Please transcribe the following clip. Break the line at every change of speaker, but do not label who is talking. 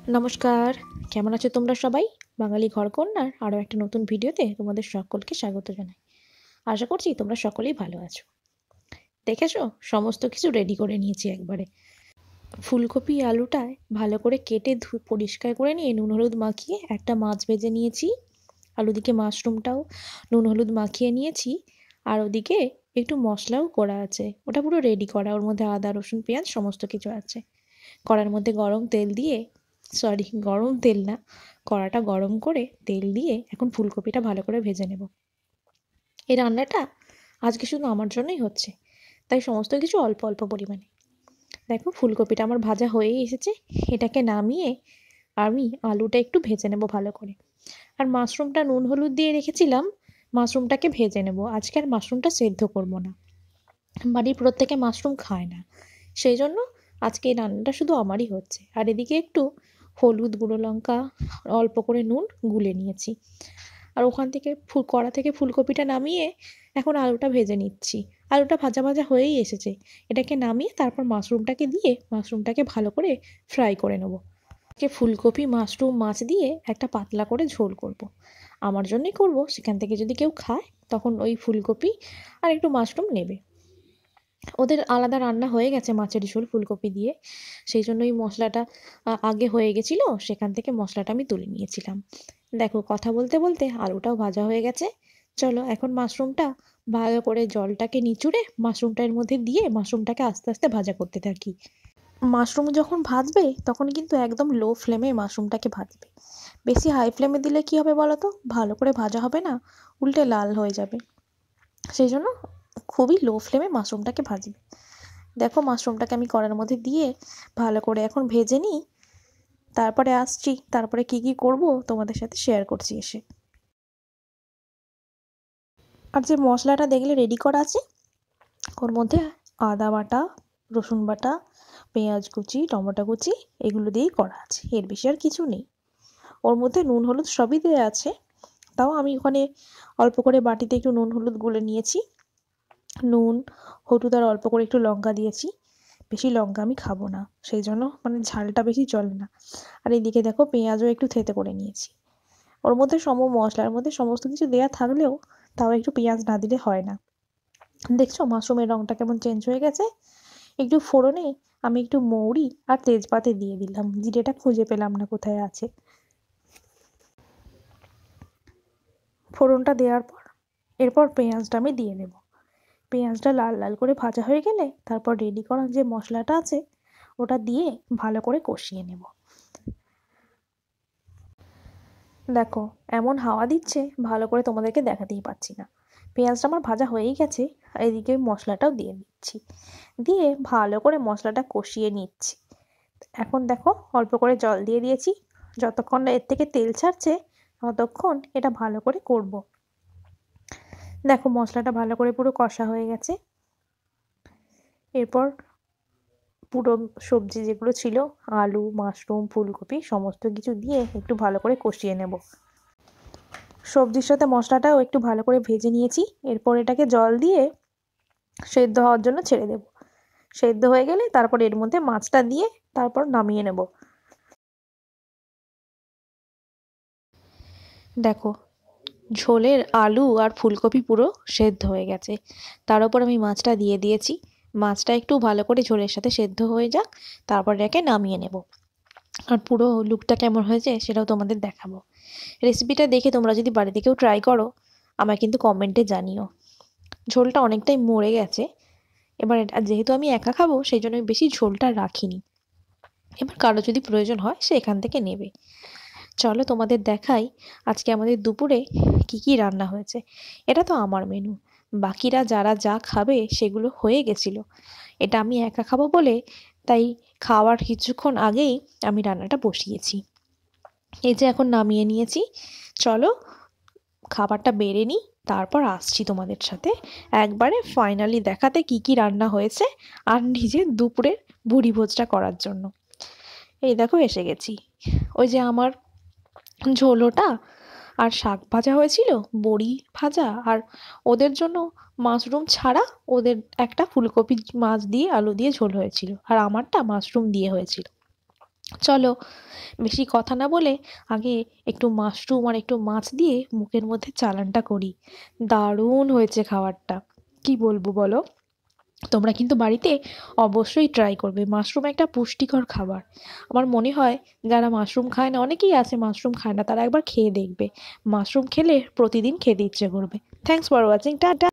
নমস্কার, কেমন আছো তোমরা সবাই? বাঙালি ঘরকন্নার আরও একটা নতুন ভিডিওতে তোমাদের সকলকে স্বাগত জানাই। আশা করছি তোমরা সকলেই ভালো আছো। দেখেছো, সমস্ত কিছু রেডি করে নিয়েছি একবারে। ফুলকপি আলুটায় ভালো করে কেটে পরিষ্কার করে নিয়ে নুন হলুদ মাখিয়ে একটা মাছ ভেজে নিয়েছি। আর ওদিকে মাশরুমটাও নুন হলুদ মাখিয়ে নিয়েছি। আর ওদিকে একটু মশলাও করা আছে, ওটা পুরো রেডি করা, ওর মধ্যে আদা রসুন পেঁয়াজ সমস্ত কিছু আছে। কড়ার মধ্যে গরম তেল না, কড়াটা গরম করে তেল দিয়ে এখন ফুলকপিটা ভালো করে ভেজে নেব। এই রান্নাটা আজকে শুধু আমার জন্যই হচ্ছে, তাই সমস্ত কিছু অল্প অল্প পরিমাণে। দেখো, ফুলকপিটা আমার ভাজা হয়েই এসেছে। এটাকে নামিয়ে আমি আলুটা একটু ভেজে নেব ভালো করে। আর মাশরুমটা নুন হলুদ দিয়ে রেখেছিলাম, মাশরুমটাকে ভেজে নেব। আজকে আর মাশরুমটা সেদ্ধ করব না, বাড়ির প্রত্যেকে মাশরুম খায় না, সেই জন্য আজকে এই রান্নাটা শুধু আমারই হচ্ছে। আর এদিকে একটু হলুদ, গুঁড়ো লঙ্কা, অল্প করে নুন গুলে নিয়েছি। আর ওখান থেকে কড়া থেকে ফুলকপিটা নামিয়ে এখন আলুটা ভেজে নিচ্ছি। আলুটা ভাজা ভাজা হয়েই এসেছে। এটাকে নামিয়ে তারপর মাশরুমটাকে দিয়ে মাশরুমটাকে ভালো করে ফ্রাই করে নেব। আজকে ফুলকপি, মাশরুম, মাছ দিয়ে একটা পাতলা করে ঝোল করব। আমার জন্যই করব, সেখান থেকে যদি কেউ খায় তখন ওই ফুলকপি আর একটু মাশরুম নেবে। ওদের আলাদা রান্না হয়ে গেছে মাছের ঝোল ফুলকপি দিয়ে, সেই জন্য ওই মশলাটা আগে হয়ে গেছিলো, সেখান থেকে মশলাটা আমি তুলে নিয়েছিলাম। দেখো, কথা বলতে বলতে আলুটাও ভাজা হয়ে গেছে। চলো এখন মাশরুমটা ভালো করে জলটাকে নিচুড়ে মাশরুমটা এর মধ্যে দিয়ে মাশরুমটাকে আস্তে আস্তে ভাজা করতে থাকি। মাশরুম যখন ভাজবে তখন কিন্তু একদম লো ফ্লেমে মাশরুমটাকে ভাজবে। বেশি হাই ফ্লেমে দিলে কি হবে বলো তো, ভালো করে ভাজা হবে না, উল্টে লাল হয়ে যাবে। সেই জন্য খুবই লো ফ্লেমে মাশরুমটাকে ভাজবে। দেখো, মাশরুমটাকে আমি কড়ার মধ্যে দিয়ে ভালো করে এখন ভেজে নিই, তারপরে আসছি, তারপরে কি কি করব তোমাদের সাথে শেয়ার করছি এসে। আর যে মশলাটা দেখলে রেডি করা আছে, ওর মধ্যে আদা বাটা, রসুন বাটা, পেঁয়াজ কুচি, টমেটো কুচি এগুলো দিয়েই করা আছে, এর বেশি আর কিছু নেই। ওর মধ্যে নুন হলুদ সবই দেওয়া আছে, তাও আমি ওখানে অল্প করে বাটিতে একটু নুন হলুদ গুলে নিয়েছি। নুন, হলুদ আর অল্প করে একটু লঙ্কা দিয়েছি। বেশি লঙ্কা আমি খাবো না, সেই জন্য ঝালটা বেশি চলে না। আর এদিকে দেখো, পেঁয়াজও একটু থেঁতে করে নিয়েছি। ওর মধ্যে মশলার মধ্যে সমস্ত কিছু দেওয়া থাকলেও তাও একটু পেঁয়াজ না দিলে হয় না। দেখছো মাশরুমের রঙটা কেমন চেঞ্জ হয়ে গেছে। একটু ফোড়নে আমি একটু মৌরি আর তেজপাতা দিয়ে দিলাম, জিরেটা খুঁজে পেলাম না কোথায় আছে। ফোড়নটা দেওয়ার পর এরপর পেঁয়াজটা আমি দিয়ে নেব। পেঁয়াজটা লাল লাল করে ভাজা হয়ে গেলে তারপর রেডি করা যে মশলাটা আছে ওটা দিয়ে ভালো করে কষিয়ে নেব। দেখো, এমন হাওয়া দিচ্ছে ভালো করে তোমাদেরকে দেখাতেই পাচ্ছি না। পেঁয়াজটা আমার ভাজা হয়েই গেছে, আর এদিকে মশলাটাও দিয়ে দিচ্ছি, দিয়ে ভালো করে মশলাটা কষিয়ে নিচ্ছি। এখন দেখো, অল্প করে জল দিয়ে দিয়েছি, যতক্ষণ না এর থেকে তেল ছাড়ছে ততক্ষণ এটা ভালো করে করব। দেখো, মশলাটা ভালো করে পুরো কষা হয়ে গেছে। এরপর পুরো সবজি যেগুলো ছিল, আলু, মাশরুম, ফুলকপি সমস্ত কিছু দিয়ে একটু ভালো করে কষিয়ে নেব। সবজির সাথে মশলাটাও একটু ভালো করে ভেজে নিয়েছি। এরপর এটাকে জল দিয়ে সেদ্ধ হওয়ার জন্য ছেড়ে দেব। সেদ্ধ হয়ে গেলে তারপর এর মধ্যে মাছটা দিয়ে তারপর নামিয়ে নেব। দেখো, ঝোলের আলু আর ফুলকপি পুরো সেদ্ধ হয়ে গেছে, তার উপর আমি মাছটা দিয়ে দিয়েছি। মাছটা একটু ভালো করে ঝোলের সাথে সেদ্ধ হয়ে যাক, তারপর এটাকে নামিয়ে নেব। আর পুরো লুকটা কেমন হয়েছে সেটাও তোমাদের দেখাবো। রেসিপিটা দেখে তোমরা যদি বাড়িতে কেউ ট্রাই করো, আমায় কিন্তু কমেন্টে জানিও। ঝোলটা অনেকটাই মরে গেছে। এবার এটা যেহেতু আমি একা খাবো, সেই জন্য বেশি ঝোলটা রাখিনি। এবার কারো যদি প্রয়োজন হয় সে এখান থেকে নেবে। চলো তোমাদের দেখাই আজকে আমাদের দুপুরে কি কি রান্না হয়েছে। এটা তো আমার মেনু, বাকিরা যারা যা খাবে সেগুলো হয়ে গেছিলো। এটা আমি একা খাবো বলে তাই খাওয়ার কিছুক্ষণ আগেই আমি রান্নাটা বসিয়েছি। এই যে এখন নামিয়ে নিয়েছি। চলো খাবারটা বেড়ে নিই, তারপর আসছি তোমাদের সাথে একবারে ফাইনালি দেখাতে কি কি রান্না হয়েছে আর নিজের দুপুরের ভুরিভোজটা করার জন্য। এই দেখো, এসে গেছি। ওই যে আমার ঝোলোটা আর শাক ভাজা হয়েছিল, বড়ি ভাজা, আর ওদের জন্য মাশরুম ছাড়া ওদের একটা ফুলকপি মাছ দিয়ে আলু দিয়ে ঝোল হয়েছিল, আর আমারটা মাশরুম দিয়ে হয়েছিল। চলো বেশি কথা না বলে আগে একটু মাশরুম আর একটু মাছ দিয়ে মুখের মধ্যে চালানটা করি। দারুণ হয়েছে খাবারটা, কি বলবো বলো? তোমরা কিন্তু বাড়িতে অবশ্যই ট্রাই করবে, মাশরুম একটা পুষ্টিকর খাবার। আমার মনে হয় যারা মাশরুম খায় না, অনেকেই আছে মাশরুম খায় না, তারা একবার খেয়ে দেখবে। মাশরুম খেলে প্রতিদিন খেতে ইচ্ছে করবে। Thanks for watching, tata.